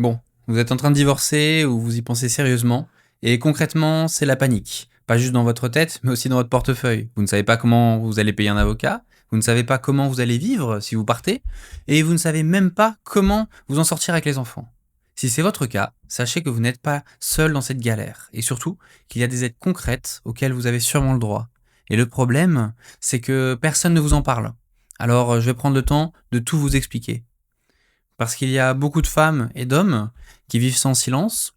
Bon, vous êtes en train de divorcer ou vous y pensez sérieusement, et concrètement, c'est la panique. Pas juste dans votre tête, mais aussi dans votre portefeuille. Vous ne savez pas comment vous allez payer un avocat, vous ne savez pas comment vous allez vivre si vous partez, et vous ne savez même pas comment vous en sortir avec les enfants. Si c'est votre cas, sachez que vous n'êtes pas seul dans cette galère, et surtout qu'il y a des aides concrètes auxquelles vous avez sûrement le droit. Et le problème, c'est que personne ne vous en parle. Alors, je vais prendre le temps de tout vous expliquer. Parce qu'il y a beaucoup de femmes et d'hommes qui vivent sans silence.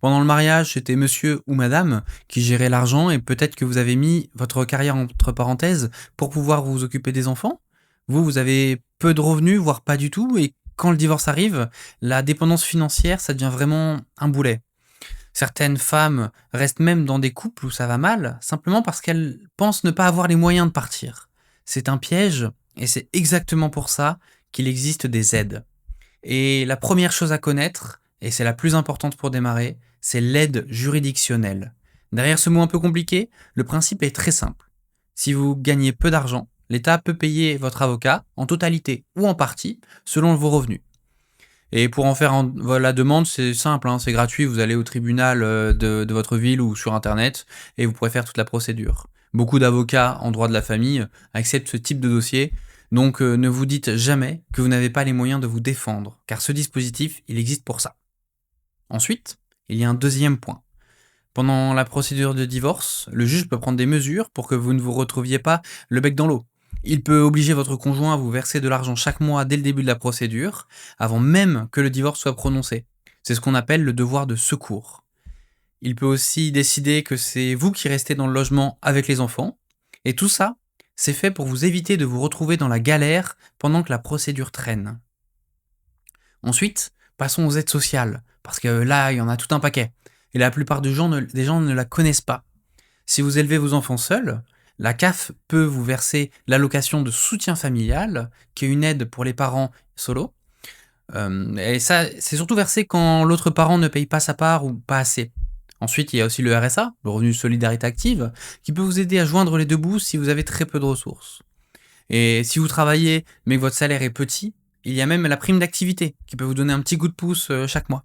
Pendant le mariage, c'était monsieur ou madame qui gérait l'argent et peut-être que vous avez mis votre carrière entre parenthèses pour pouvoir vous occuper des enfants. Vous avez peu de revenus, voire pas du tout, et quand le divorce arrive, la dépendance financière, ça devient vraiment un boulet. Certaines femmes restent même dans des couples où ça va mal, simplement parce qu'elles pensent ne pas avoir les moyens de partir. C'est un piège, et c'est exactement pour ça qu'il existe des aides. Et la première chose à connaître, et c'est la plus importante pour démarrer, c'est l'aide juridictionnelle. Derrière ce mot un peu compliqué, le principe est très simple. Si vous gagnez peu d'argent, l'État peut payer votre avocat en totalité ou en partie selon vos revenus. Et pour en faire la demande, c'est simple, hein, c'est gratuit, vous allez au tribunal de votre ville ou sur Internet et vous pourrez faire toute la procédure. Beaucoup d'avocats en droit de la famille acceptent ce type de dossier, donc ne vous dites jamais que vous n'avez pas les moyens de vous défendre, car ce dispositif, il existe pour ça. Ensuite, il y a un deuxième point. Pendant la procédure de divorce, le juge peut prendre des mesures pour que vous ne vous retrouviez pas le bec dans l'eau. Il peut obliger votre conjoint à vous verser de l'argent chaque mois dès le début de la procédure, avant même que le divorce soit prononcé. C'est ce qu'on appelle le devoir de secours. Il peut aussi décider que c'est vous qui restez dans le logement avec les enfants. Et tout ça, c'est fait pour vous éviter de vous retrouver dans la galère pendant que la procédure traîne. Ensuite, passons aux aides sociales, parce que là, il y en a tout un paquet. Et la plupart des gens ne la connaissent pas. Si vous élevez vos enfants seuls, la CAF peut vous verser l'allocation de soutien familial, qui est une aide pour les parents solo. Et ça, c'est surtout versé quand l'autre parent ne paye pas sa part ou pas assez. Ensuite, il y a aussi le RSA, le revenu de solidarité active, qui peut vous aider à joindre les deux bouts si vous avez très peu de ressources. Et si vous travaillez mais que votre salaire est petit, il y a même la prime d'activité qui peut vous donner un petit coup de pouce chaque mois.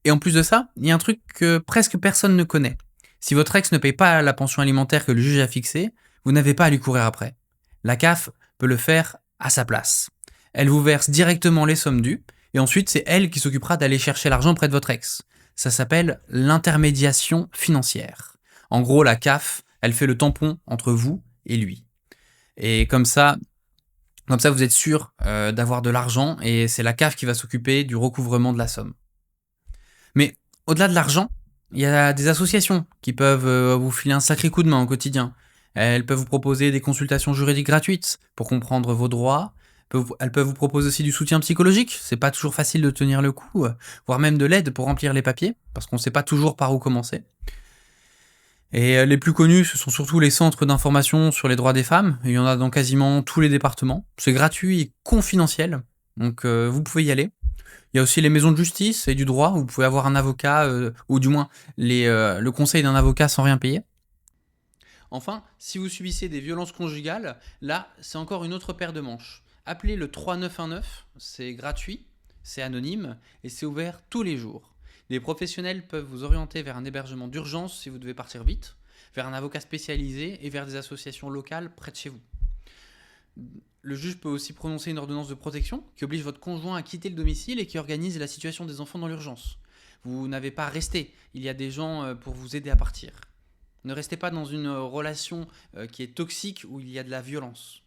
Et en plus de ça, il y a un truc que presque personne ne connaît. Si votre ex ne paye pas la pension alimentaire que le juge a fixée, vous n'avez pas à lui courir après. La CAF peut le faire à sa place. Elle vous verse directement les sommes dues, et ensuite c'est elle qui s'occupera d'aller chercher l'argent près de votre ex. Ça s'appelle l'intermédiation financière. En gros, la CAF, elle fait le tampon entre vous et lui. Et comme ça vous êtes sûr d'avoir de l'argent, et c'est la CAF qui va s'occuper du recouvrement de la somme. Mais au-delà de l'argent, il y a des associations qui peuvent vous filer un sacré coup de main au quotidien. Elles peuvent vous proposer des consultations juridiques gratuites pour comprendre vos droits. Elles peuvent vous proposer aussi du soutien psychologique. C'est pas toujours facile de tenir le coup, voire même de l'aide pour remplir les papiers, parce qu'on sait pas toujours par où commencer. Et les plus connus, ce sont surtout les centres d'information sur les droits des femmes. Il y en a dans quasiment tous les départements. C'est gratuit et confidentiel, donc vous pouvez y aller. Il y a aussi les maisons de justice et du droit où vous pouvez avoir un avocat, ou du moins le conseil d'un avocat sans rien payer. Enfin, si vous subissez des violences conjugales, là, c'est encore une autre paire de manches. Appelez le 3919, c'est gratuit, c'est anonyme et c'est ouvert tous les jours. Des professionnels peuvent vous orienter vers un hébergement d'urgence si vous devez partir vite, vers un avocat spécialisé et vers des associations locales près de chez vous. Le juge peut aussi prononcer une ordonnance de protection qui oblige votre conjoint à quitter le domicile et qui organise la situation des enfants dans l'urgence. Vous n'avez pas à rester, il y a des gens pour vous aider à partir. Ne restez pas dans une relation qui est toxique où il y a de la violence.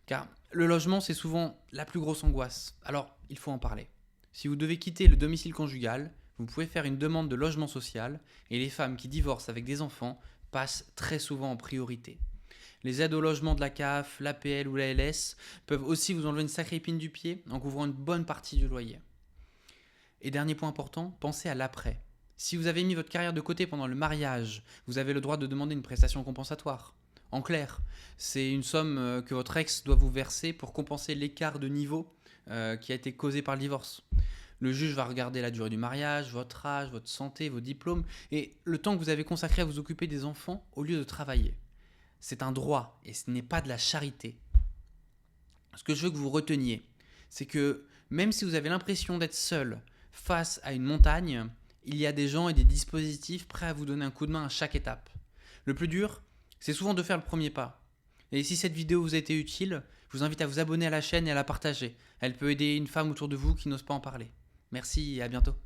Car le logement, c'est souvent la plus grosse angoisse. Alors, il faut en parler. Si vous devez quitter le domicile conjugal, vous pouvez faire une demande de logement social et les femmes qui divorcent avec des enfants passent très souvent en priorité. Les aides au logement de la CAF, l'APL ou la LS peuvent aussi vous enlever une sacrée épine du pied en couvrant une bonne partie du loyer. Et dernier point important, pensez à l'après. Si vous avez mis votre carrière de côté pendant le mariage, vous avez le droit de demander une prestation compensatoire. En clair, c'est une somme que votre ex doit vous verser pour compenser l'écart de niveau qui a été causé par le divorce. Le juge va regarder la durée du mariage, votre âge, votre santé, vos diplômes et le temps que vous avez consacré à vous occuper des enfants au lieu de travailler. C'est un droit et ce n'est pas de la charité. Ce que je veux que vous reteniez, c'est que Même si vous avez l'impression d'être seul face à une montagne, il y a des gens et des dispositifs prêts à vous donner un coup de main à chaque étape. Le plus dur, c'est souvent de faire le premier pas. Et si cette vidéo vous a été utile, je vous invite à vous abonner à la chaîne et à la partager. Elle peut aider une femme autour de vous qui n'ose pas en parler. Merci et à bientôt.